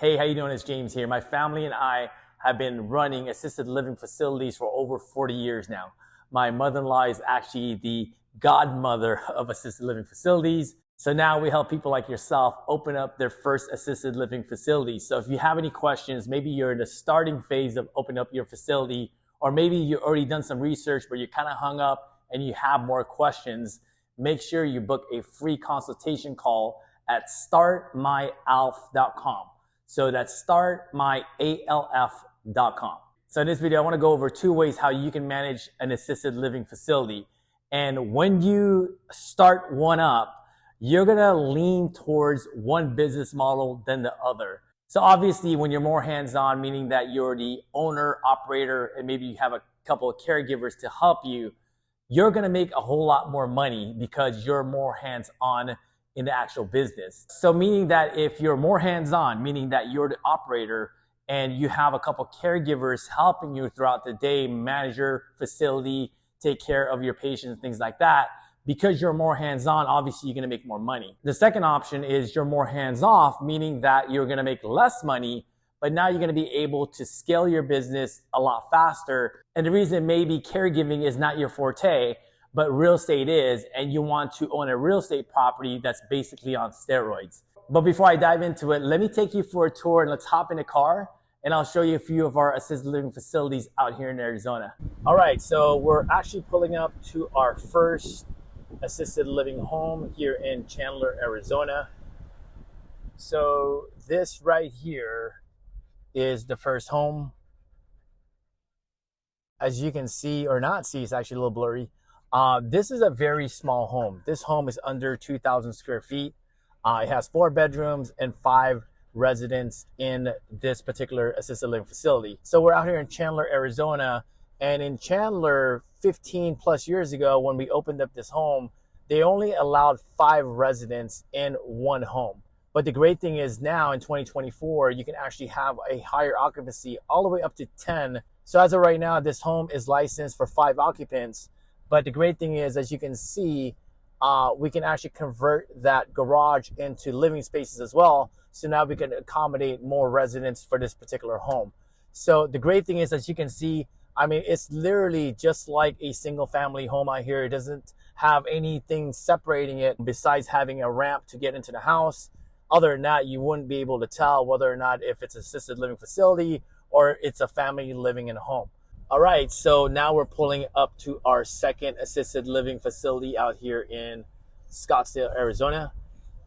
Hey, how you doing? It's James here. My family and I have been running assisted living facilities for over 40 years now. My mother-in-law is actually the godmother of assisted living facilities. So now we help people like yourself open up their first assisted living facility. So if you have any questions, maybe you're in the starting phase of opening up your facility, or maybe you've already done some research, but you're kind of hung up and you have more questions, make sure you book a free consultation call at startmyalf.com. So that's startmyalf.com. So in this video, I want to go over 2 ways how you can manage an assisted living facility. And when you start one up, you're going to lean towards one business model than the other. So obviously, when you're more hands-on, meaning that you're the owner, operator, and maybe you have a couple of caregivers to help you, you're going to make a whole lot more money because you're more hands-on in the actual business. So meaning that if you're more hands-on, meaning that you're the operator and you have a couple caregivers helping you throughout the day, manage your facility, take care of your patients, things like that, because you're more hands-on, obviously you're going to make more money. The second option is you're more hands-off, meaning that you're going to make less money, but now you're going to be able to scale your business a lot faster. And the reason maybe caregiving is not your forte, but real estate is, and you want to own a real estate property that's basically on steroids. But before I dive into it, let me take you for a tour and let's hop in a car and I'll show you a few of our assisted living facilities out here in Arizona. All right, so we're actually pulling up to our first assisted living home here in Chandler, Arizona. So this right here is the first home. As you can see or not see, it's actually a little blurry. This is a very small home. This home is under 2,000 square feet. It has 4 bedrooms and 5 residents in this particular assisted living facility. So we're out here in Chandler, Arizona. And in Chandler, 15 plus years ago, when we opened up this home, they only allowed 5 residents in one home. But the great thing is now in 2024, you can actually have a higher occupancy all the way up to 10. So as of right now, this home is licensed for 5 occupants. But the great thing is, as you can see, we can actually convert that garage into living spaces as well. So now we can accommodate more residents for this particular home. So the great thing is, as you can see, I mean, it's literally just like a single family home out here. It doesn't have anything separating it besides having a ramp to get into the house. Other than that, you wouldn't be able to tell whether or not if it's an assisted living facility or it's a family living in a home. All right, so now we're pulling up to our second assisted living facility out here in Scottsdale, Arizona.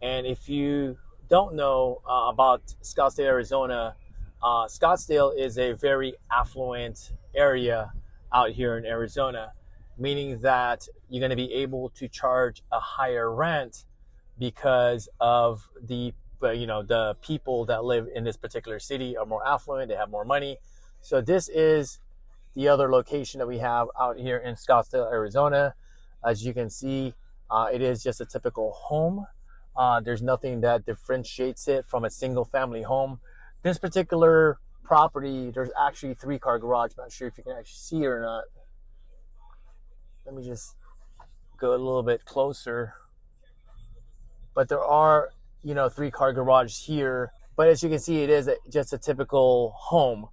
And if you don't know about Scottsdale, Arizona, Scottsdale is a very affluent area out here in Arizona, meaning that you're going to be able to charge a higher rent because of the people that live in this particular city are more affluent, they have more money. So this is the other location that we have out here in Scottsdale, Arizona. As you can see, it is just a typical home. There's nothing that differentiates it from a single family home. This particular property, there's actually 3-car garage. I'm not sure if you can actually see it or not. Let me just go a little bit closer. But there are, 3-car garage here. But as you can see, it is just a typical home.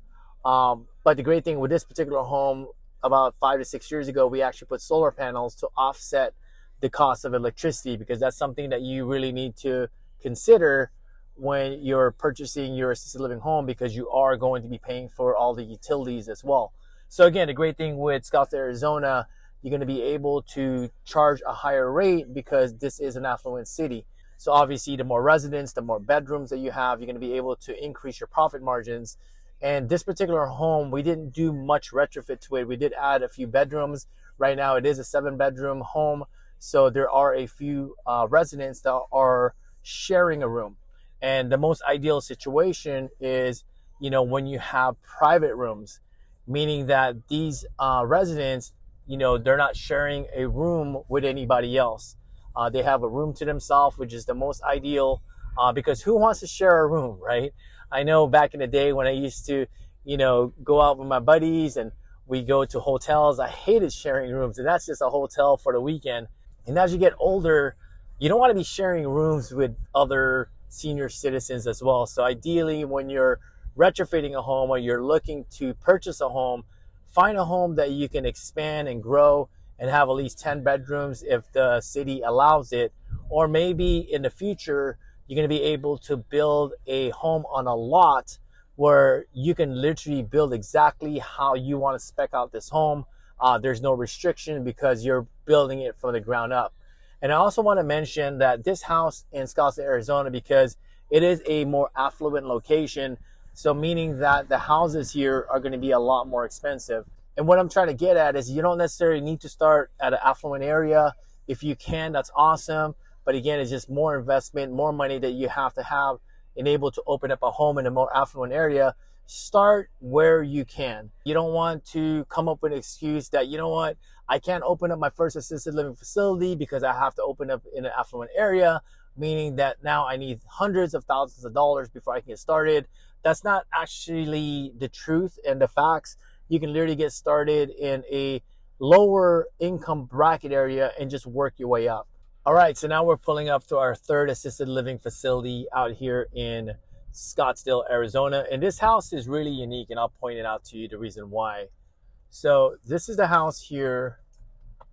But the great thing with this particular home, about 5 to 6 years ago, we actually put solar panels to offset the cost of electricity, because that's something that you really need to consider when you're purchasing your assisted living home, because you are going to be paying for all the utilities as well. So again, the great thing with Scottsdale, Arizona, you're going to be able to charge a higher rate because this is an affluent city. So obviously, the more residents, the more bedrooms that you have, you're going to be able to increase your profit margins. And this particular home, we didn't do much retrofit to it. We did add a few bedrooms. Right now, it is a 7-bedroom home. So there are a few residents that are sharing a room. And the most ideal situation is, when you have private rooms, meaning that these residents, they're not sharing a room with anybody else. They have a room to themselves, which is the most ideal, because who wants to share a room, right? I know back in the day when I used to, go out with my buddies and we go to hotels, I hated sharing rooms, and that's just a hotel for the weekend. And as you get older, you don't want to be sharing rooms with other senior citizens as well. So ideally, when you're retrofitting a home or you're looking to purchase a home, find a home that you can expand and grow and have at least 10 bedrooms if the city allows it. Or maybe in the future, you're going to be able to build a home on a lot where you can literally build exactly how you want to spec out this home. There's no restriction because you're building it from the ground up. And I also want to mention that this house in Scottsdale, Arizona, because it is a more affluent location, so meaning that the houses here are going to be a lot more expensive. And what I'm trying to get at is you don't necessarily need to start at an affluent area. If you can, that's awesome. But again, it's just more investment, more money that you have to have and able to open up a home in a more affluent area. Start where you can. You don't want to come up with an excuse that, you know what, I can't open up my first assisted living facility because I have to open up in an affluent area, meaning that now I need hundreds of thousands of dollars before I can get started. That's not actually the truth and the facts. You can literally get started in a lower income bracket area and just work your way up. All right, so now we're pulling up to our third assisted living facility out here in Scottsdale, Arizona. And this house is really unique, and I'll point it out to you the reason why. So this is the house here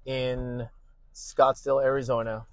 in Scottsdale, Arizona.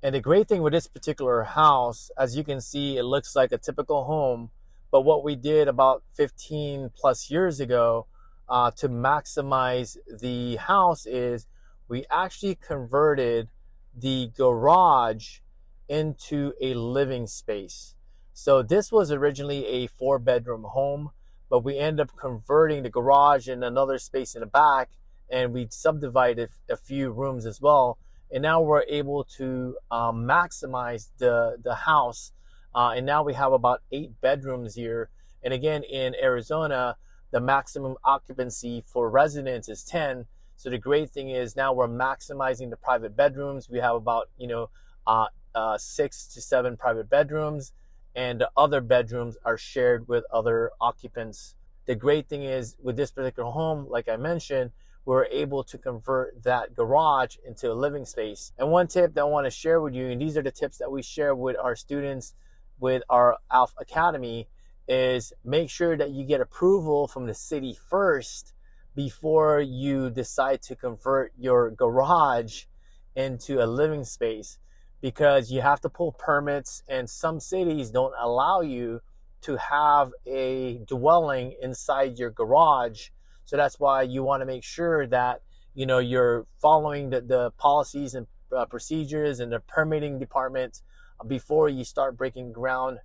And the great thing with this particular house, as you can see, it looks like a typical home. But what we did about 15 plus years ago to maximize the house is we actually converted the garage into a living space. So this was originally a 4-bedroom home, but we ended up converting the garage and another space in the back, and we subdivided a few rooms as well. And now we're able to maximize the house. And now we have about 8 bedrooms here. And again, in Arizona, the maximum occupancy for residents is 10. So the great thing is now we're maximizing the private bedrooms. We have about, 6 to 7 private bedrooms, and the other bedrooms are shared with other occupants. The great thing is with this particular home, like I mentioned, we're able to convert that garage into a living space. And one tip that I want to share with you, and these are the tips that we share with our students with our ALF Academy, is make sure that you get approval from the city first before you decide to convert your garage into a living space, because you have to pull permits, and some cities don't allow you to have a dwelling inside your garage. So that's why you want to make sure that you're following the policies and procedures and the permitting department before you start breaking ground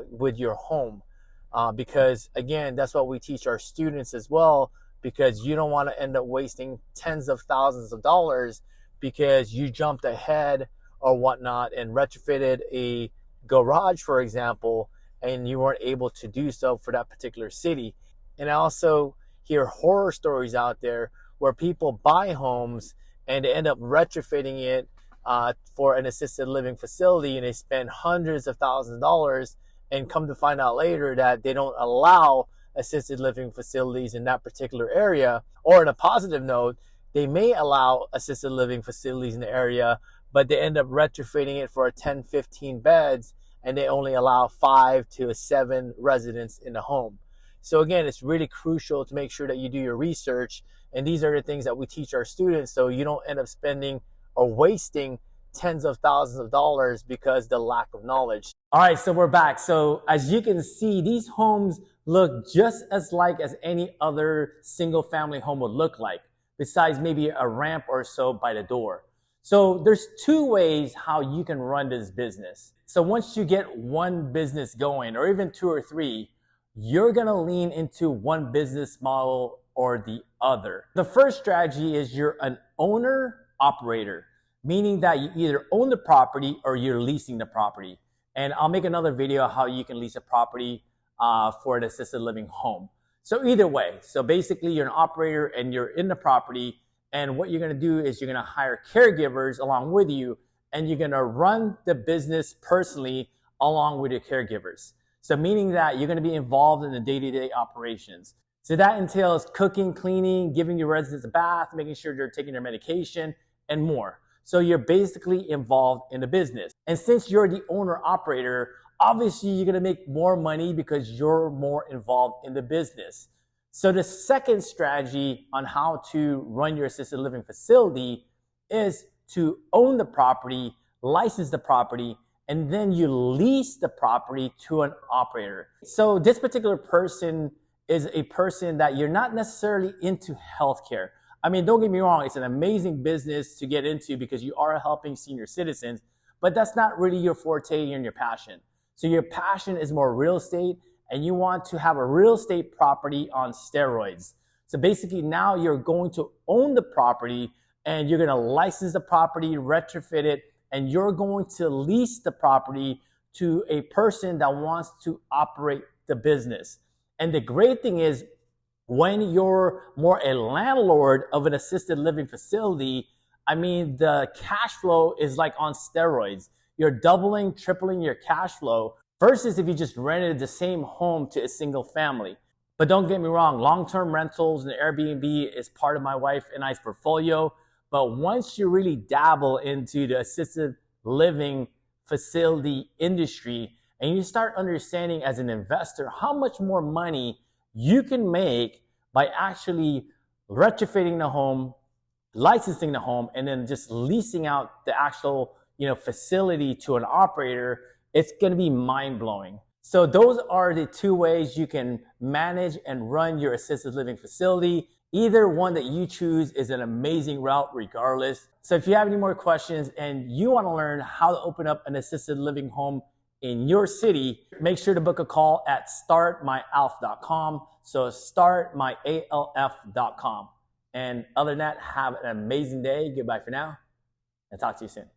with your home, because again, that's what we teach our students as well, because you don't want to end up wasting tens of thousands of dollars because you jumped ahead or whatnot and retrofitted a garage, for example, and you weren't able to do so for that particular city. And I also hear horror stories out there where people buy homes and they end up retrofitting it for an assisted living facility, and they spend hundreds of thousands of dollars, and come to find out later that they don't allow assisted living facilities in that particular area. Or on a positive note, they may allow assisted living facilities in the area, but they end up retrofitting it for 10, 15 beds, and they only allow 5 to 7 residents in the home. So again, it's really crucial to make sure that you do your research. And these are the things that we teach our students, so you don't end up spending or wasting tens of thousands of dollars because the lack of knowledge. All right, so we're back. So as you can see, these homes look just as like as any other single family home would look like, besides maybe a ramp or so by the door. So there's 2 ways how you can run this business. So once you get one business going, or even 2 or 3, you're gonna lean into one business model or the other. The first strategy is you're an owner operator, meaning that you either own the property or you're leasing the property. And I'll make another video how you can lease a property for an assisted living home. So either way, so basically you're an operator and you're in the property, and what you're gonna do is you're gonna hire caregivers along with you, and you're gonna run the business personally along with your caregivers. So meaning that you're gonna be involved in the day-to-day operations. So that entails cooking, cleaning, giving your residents a bath, making sure they're taking their medication, and more. So you're basically involved in the business. And since you're the owner operator, obviously you're going to make more money because you're more involved in the business. So the second strategy on how to run your assisted living facility is to own the property, license the property, and then you lease the property to an operator. So this particular person is a person that you're not necessarily into healthcare. I mean, don't get me wrong, it's an amazing business to get into because you are helping senior citizens, but that's not really your forte and your passion. So your passion is more real estate, and you want to have a real estate property on steroids. So basically now you're going to own the property and you're going to license the property, retrofit it, and you're going to lease the property to a person that wants to operate the business. And the great thing is, when you're more a landlord of an assisted living facility, I mean, the cash flow is like on steroids. You're doubling, tripling your cash flow versus if you just rented the same home to a single family. But don't get me wrong, long-term rentals and Airbnb is part of my wife and I's portfolio. But once you really dabble into the assisted living facility industry and you start understanding as an investor how much more money you can make by actually retrofitting the home, licensing the home, and then just leasing out the actual facility to an operator, it's going to be mind-blowing. So those are the two ways you can manage and run your assisted living facility. Either one that you choose is an amazing route regardless. So if you have any more questions and you want to learn how to open up an assisted living home in your city, make sure to book a call at startmyalf.com. So startmyalf.com. And other than that, have an amazing day. Goodbye for now, and talk to you soon.